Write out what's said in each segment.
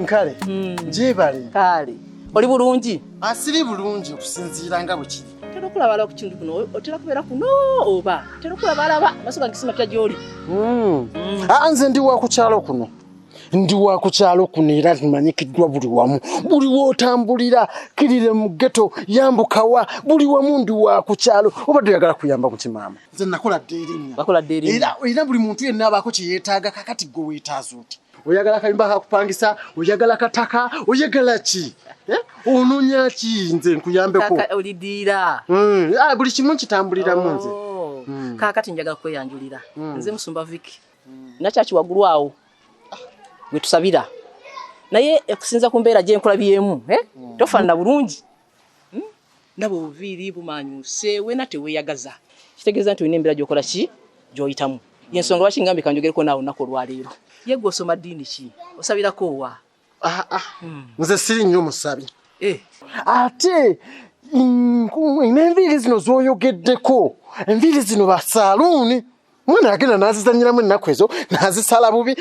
Nkale. Njebale. Kale. Oli bulungi? Asiri bulungi okusinziira nga bwe kiri. Tera kulaba ku kintu kuno, otera kubeera kuno oba tera kulaba amasoga ngisima kya gyoli. Nze ndi wa ku kyalo kuno. Ndi wa ku kyalo kuno era limanyikiddwa buli wamu. Buli wotambulira kirire mu ghetto yambukawa buli wamu ndi wa ku kyalo. Obadde oyagala kuyamba ku kimama. Nze nakola derinnya. Bakola derinnya. Era buli muntu yenna abaako kye yeetaaga kakati gwe weetaaza oti. Oyagala kayimba kakupangisa, oyagala kataka, oyagala ki? Ononya ki nze nkuyambeko? Kaka olidira. Buli kimu kitambulira mu nze. Kakati njagala kweyanjulira. Nze musumba Viki. Nachachi wagulu awo. Gwe tusabira. Naye ekusinza ku mbeera gye nkulabyemu, tofaanana bulungi. Nabo buviri bumanyuse wena teweyagaza. Kitegeeza nti olina embeera gy'okola ki? Gy'oyitamu. Yensonga lwaki ngambe kanjogereko naawe olunaku olwaleero. Ye gwe osoma ddiini ki? Osabirako wa? Nze siri nnyo musabi. Ate n'enviiri zino z'oyogeddeko, enviiri zino ba saluuni. Mwana agenda n'azizanyiramu ennaku ezo, n'azisala bubi,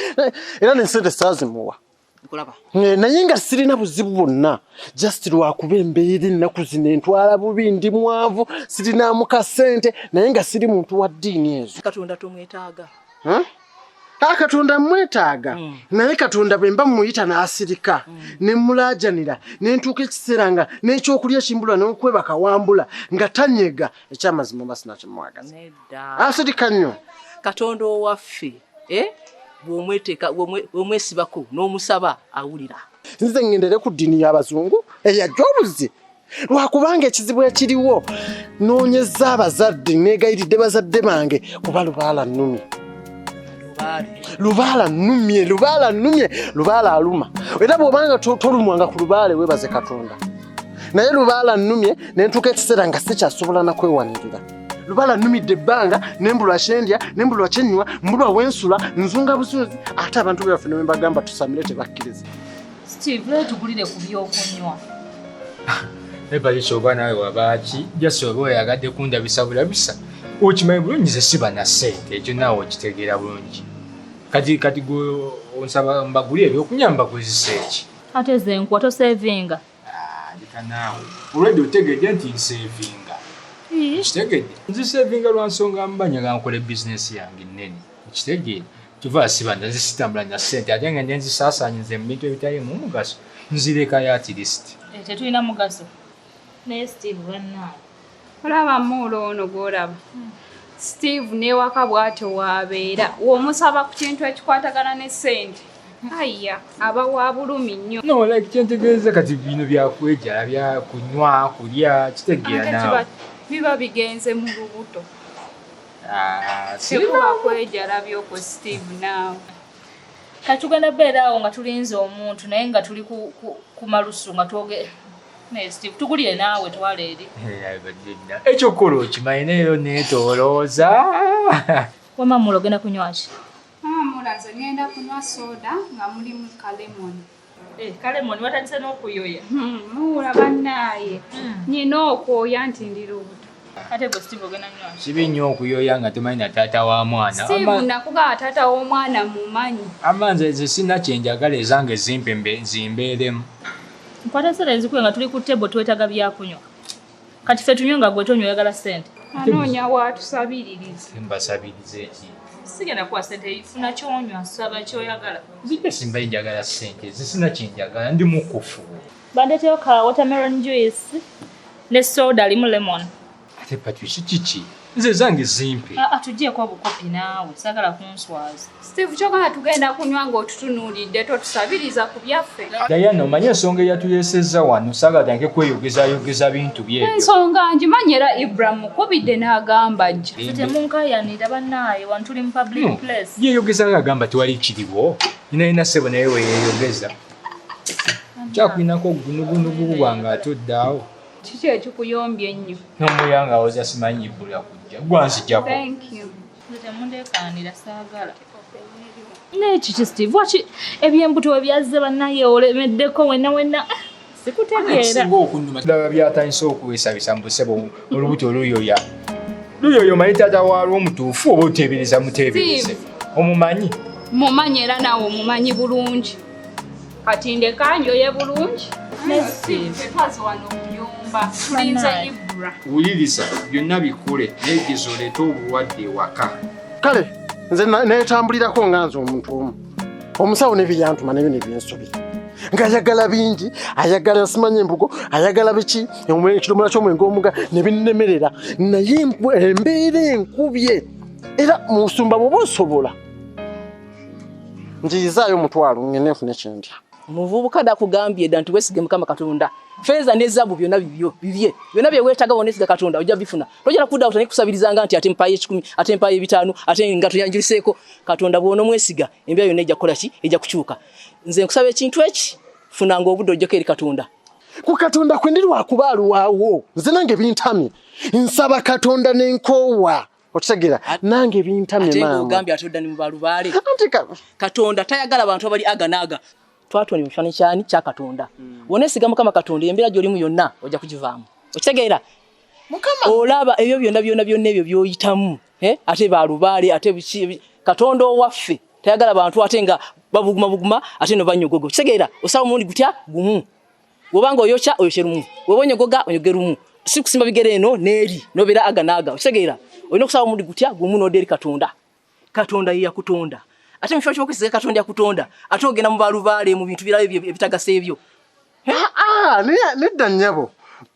era n'ensente saazimuwa. Nkulaba. Naye nga sirina buzibu bwonna, just lwakuba embeera ennaku zino entwala bubi, ndi mwavu, sirinaamu kasente, naye nga siri muntu wa ddiini ezo. Katonda tomwetaaga. Katonda mwetaaga. Naye Katonda bwe mba muyita n'asirika, ne mulaajanira, ne ntuuka ekiseera nga n'ekyokulya kimbula n'okwebaka wambula, nga tanyega ekyamazima mba sinakimwagaza. Nedda. Asirika nnyo. Katonda owaffe, bw'omwesibako n'omusaba awulira. Nze ngendere ku ddiini y'Abazungu eyajja obuzi. Lwakubanga ekizibu ekiriwo noonyeza abazadde neegayiridde bazadde bange kuba lubaala nnumye. Lubaala nnumye, lubaala aluma. Era bw'obanga tolumwanga ku lubaale weebaze Katonda. Naye lubaala nnumye nentuuka ekiseera nga sikyasobola na kwewanirira. Lubaala nnumidde ebbanga nembulwa kyendya, nembulwa kyennywa, mbulwa wensula, nzunga busuuzi, ate abantu baffe ne mbagamba tusamire tebakkiriza. Steve, leo tugulire ku byokunywa. Ebali soba nawe wabaaki, jasoba oyagadde kundabisa bulabisa. Okimanyi bulungi ze siba na ssente, ekyo naawe okitegeera bulungi. Kati gwe onsaba mbagulire ebyokunywa mbakozesa eki? Ate ze nkwa tosevinga. Leka naawe. Olwedde otegedde nti nsevinga. Kitegedde. Nzisevinga lwa nsonga mbanyaga nkola bizinesi yange nnene. Kitegeera. Kiva siba nze sitambula na ssente ate nga nze nzisaasaanyiza mu bintu ebitaliimu mugaso. Nzirekayo at least. Tetulina mugaso. Naye Steve bannaawe. Olaba mulo ono gw'olaba. Steve newaka bw'atyo wabeera. W'omusaba ku kintu ekikwatagana ne ssente. Aya, aba wa bulumi nnyo. No, like kyentegeeza kati bino byakwejala, byakunywa, kulya, kitegeera naawe. Biba bigenze mu lubuto. Sirina kwejala byoko Steve naawe. Katugenda beeraawo nga tulinze omuntu naye nga tuli ku malusu nga twoge. Ne Steve tugulire naawe twala eri. Ekyo kola okimanyi neero neetoolooza. Wama mulo ogenda kunywa ki? Mula nze ngenda kunywa soda nga mulimu kalemoni. Kalemoni watandise n'okuyoya. Muwula bannaaye. Nyina okwoya nti ndi lubuto. Ate gwe Steve ogenda nywa ki? Kibi nnyo okuyoya nga tomanyi na taata wa mwana. Steve nakugamba taata w'omwana mumanyi. Amanze ze sina kyenjagala ezange zimbeeremu. Nkwata ssente nzikuwe nga tuli ku tebo twetaaga byakunywa. Kati ffe tunywe nga gwe tonywa oyagala ssente. Anoonya waatusabiririza. Mbasabiriza eki? Sigenda kuwa ssente ifuna kyonywa saba kyoyagala. Nzijja simba njagala ssente, sina kyenjagala ndi mukufu. Bandeteyo ka watermelon juice ne soda alimu lemon. Ate Patricia kiki? Nze zange zimpe. Tujje kwa bukopi naawe sagala kunswaza. Steve kyogala tugenda kunywa ng'otutunuulidde totusabiriza ku byaffe. Diana omanyi ensonga eyatuyesezza wano sagala tanke kweyogeza bintu byebyo. Ensonga ngimanyi era Ibrahim mukubidde n'agamba jja. Fete munkayanira bannaaye wano tuli mu public place. Yeeyogeza ng'agamba tewali kiriwo. Nina ssebo naye weyeeyogeza. Kyakulinako ogunugunugu bwange atudde awo. Kiki ekikuyombye ennyo? N'omuyanga oza simanyi bbula kujja. Gwanzijjako. Thank you. Temundeekaanira saagala. N'ekiki Steve waki ebyembuto ebyazze bannaaye olemeddeko wenna sikutegeera. Singa okunnuma ddala byatandise okuweesabisa mu ssebo olubuto oluyoya. Luyoya omanyi taata waalwo omutuufu oba oteebereza muteebereze. Omumanyi? Mumanyi era naawe omumanyi bulungi. kati ndeka njoye bulungi ne Steve twazi wano muyumba tulinze Ibra wuliriza byonna bikule neegezo leeta obulwadde ewaka kale nze neetambulirako nga nze omuntu omu omusawo n'ebiryantuma nebyo nebyensobira ng'ayagala bingi ayagala simanye embugo ayagala biki ekidomola ky'omwenge omuga ne binnemerera naye embeera enkubye era musumba bw'oba osobola njiyizaayo omutwalo ngende nfune kyendya muvubuka dakugambye dda nti weesige Mukama Katonda feeza ne zaabu byonna bibye byonna bye weetaaga wonesiga Katonda ojja bifuna tojala kudda utani kusabirizanga nti ate mpaye 10 ate mpaye 5 ate nga toyanjuliseeko Katonda bw'ono mwesiga embeera yonna ejja kukola ki ejja kukyuka nze nkusaba ekintu eki funanga obudde ojjako eri Katonda ku Katonda kwendirwa kubaaluwaawo nze nange bintamye nsaba Katonda n'enkoowa okitegera nange bintamye ate maama ng'ogambye ate odda ne mu balubaale Katonda tayagala abantu abali aganaaga twatoni mu kifaananyi kyani kya Katonda wonesiga Mukama Katonda embeera gy'olimu yonna ojja kugivaamu okitegeera olaba ebyo byonna ebyo by'oyitamu ate balubaale ate biki Katonda owaffe tayagala abantu ate nga babuguma ate no banyogogo kitegeera osaba omundi gutya gumu wobanga oyokya oyokye lumu woba onyogoga onyoge lumu si kusimba bigere eno neeri nobeera aganaaga okitegeera olina okusaba omundi gutya gumu n'odda eri Katonda Katonda ye yakutonda ate mufyo ky'okwesiga Katonda yakutonda ate ogenda mu balubaale mu bintu birayo ebitagasa ebyo nedda nnyabo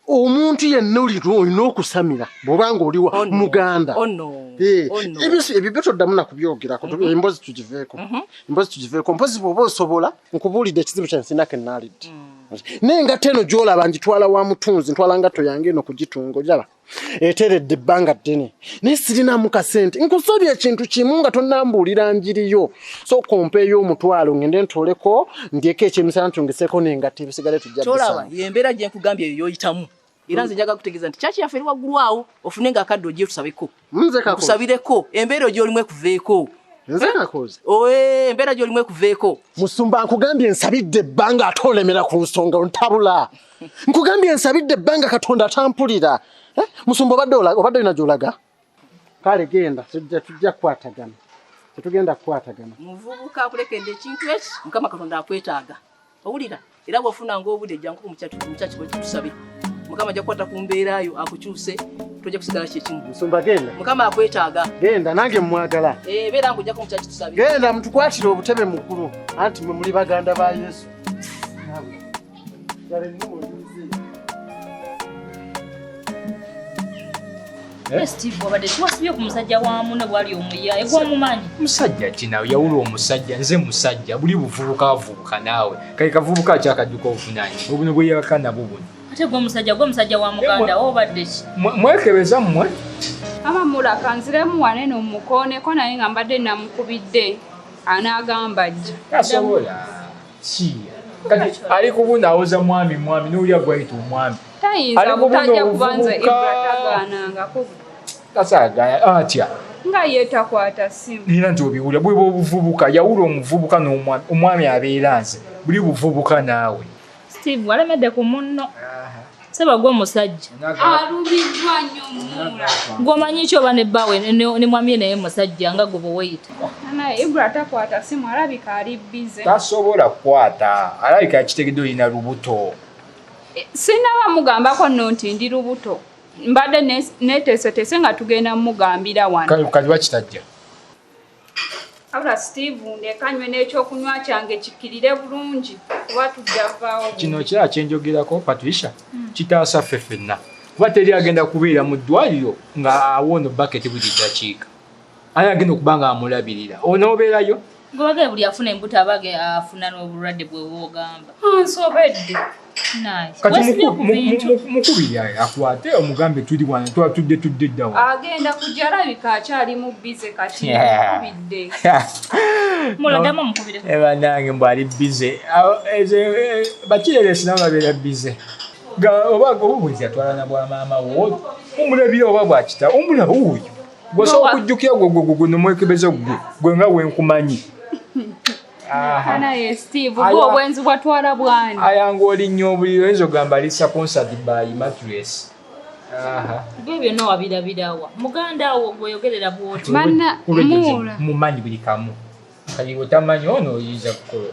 omuntu yenna olina okusamira bw'obanga oliwa muganda ebyo byotoddamu nakubyogerako embozi tugiveeko mpozi bw'oba osobola nkubuulidde ekizibu kyensinako ennaalidde naye nga teno gy'olaba ngitwala wa mutunzi ntwala ngatto yange eno kugitunga ojaba eteeredde ebbanga ddene naye sirinamu kasente nkusabye ekintu kimu nga tonnambuulira njiriyo so kompeeyo omutwalo ngende ntoleko ndyeko ekyemisana ntungiseeko nengatta ebisigale tujja tolaba yembeera gye nkugambye eyo yoyitamu era nze njaga kutegeeza nti kyaki yaffe eri waggulu awo ofune nga akadde ogiye tusabeko kusabireko embeera gy'olimu ekuveeko nze kakoze embeera gy'olimu ekuveeko musumba nkugambye ensabidde ebbanga ate olemera ku nsonga ontabula nkugambye ensabidde ebbanga Katonda atampulira musumba obadde olina gy'olaga kale genda tujja kukwatagana tetugenda kukwatagana muvubuka akulekedde ekintu eki Mukama Katonda akwetaaga owulira era bw'ofunanga obudde ejjangu mukyaki bwe tusabe Mukama ajja kukwata ku mbeerayo akukyuse tojja kusigala kyekimu musumba genda Mukama akwetaaga genda nange mwagala beera ng'ojjako mukyaki tusabe genda mutukwatire obutebe mukulu anti mwe muli baganda ba Yesu Steve wabadde tuwasibye ku musajja wa muno bwali omuya egwamumanyi musajja kinawe yawulwa omusajja nze musajja buli buvubuka avubuka naawe kale kavubuka kyakadduka obuvunaanyi obuno bwe yabakana bubuno ate gwe musajja wa muganda obadde ki mwekebeza mmwe amamulaka nziremu wanene omukooneko naye nga mbadde namukubidde anaagamba ajja asobola kiya kati ali kubunaawoza mwami n'olya gwayita omwami tayinza butajja kubanza ibratagaananga tasagaya atya nga yeetakwata simu era nti obiwulya bwe obuvubuka yawula omuvubuka n'omwami omwami abeera nze buli buvubuka naawe Steve walemedde ku munno seba gwe omusajja alubiddwa nnyo mula gwomanyi ki oba nebbawe ne mwami naye musajja nga gwe bweyita naye ibra takwata simu alabika ali bize tasobola kukwata alabika yakitegedde olina lubuto sinaba mugambako nno nti ndi lubuto mbadde neteeseteese nga tugenda mugambira wano kali bakitajja abula Steve ndekanywe n'ekyokunywa kyange kikkirire bulungi kuba tujja vaawo kino kira kyenjogerako Patricia kitaasa ffe ffenna kuba teri agenda kubeera mu ddwaliro nga awono baketi buli ddakiika ani agenda okuba nga amulabirira onoobeerayo gwebage buli afuna embuto abage afuna n'obulwadde bwe bwogamba nsobedde kati mukubiri akwate omugambe tuli wano twatudde ddawo agenda kujja alabika akyali mu bize kati mukubidde muladdamu mukubire banange mbwali bize bakirere sinaba babeera bize oba obubwezi atwalana bwa maama wo omulabira oba bwakita omulaba oyo gwosobola okujjukira gwe nomwekebeza gwe nga wenkumanyi naye Steve gwe obwenzi bwatwala bwani ayanga olinnyo obuliro oyinza ogamba ali sponsored by mattress gwe byonna wabirabirawa muganda wo gweyogerera bwoti mumanyi buli kamu kali otamanyi ono oyinza kukola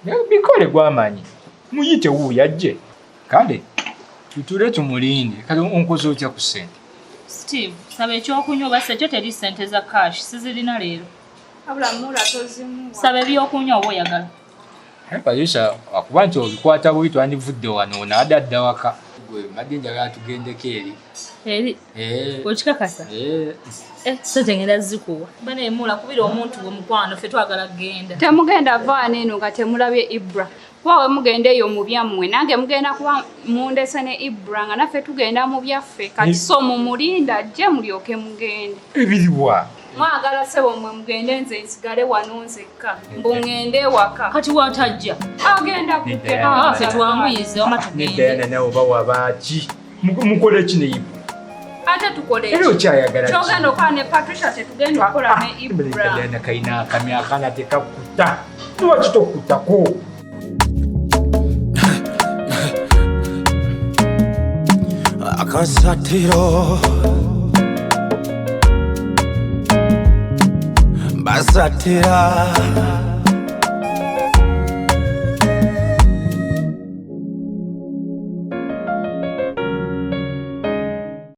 bikole gwamanyi muyite wuuyo ajje kale tutule tumulinde kale onkoze otya ku ssente Steve saba ekyokunywa oba sekyo teri ssente za cash sizirina leero abula mula tozimu saba ebyokunywa oba oyagala Payisha akuba nti obikwata buli twandivudde wano naadda waka gwe madde njagala tugendeko eri okikakasa sente ngenda zikuwa bana emula kubira omuntu omukwano ffe twagala kgenda temugenda vaana eno nga temulabye Ibra wawe mugenda eyo mu byammwe nange mugenda kuba mundese ne Ibra nga naffe tugenda mu byaffe kati so mumulinda ajje mulyoke mugende ebiriwa mwagala sebo mwe mugende nze nsigale wano nzekka mbungende waka kati watajja agenda kugenda ffe twanguyize wama tugende Diana nawe bawabaaki mukole ki ne Ibra ate tukole era okyayagala ki kyogenda okola ne Patricia tetugenda okukola ne Ibra Diana kayina akamya akana tekakuta lwaki tokutako AKASATTIRO BASATTIRA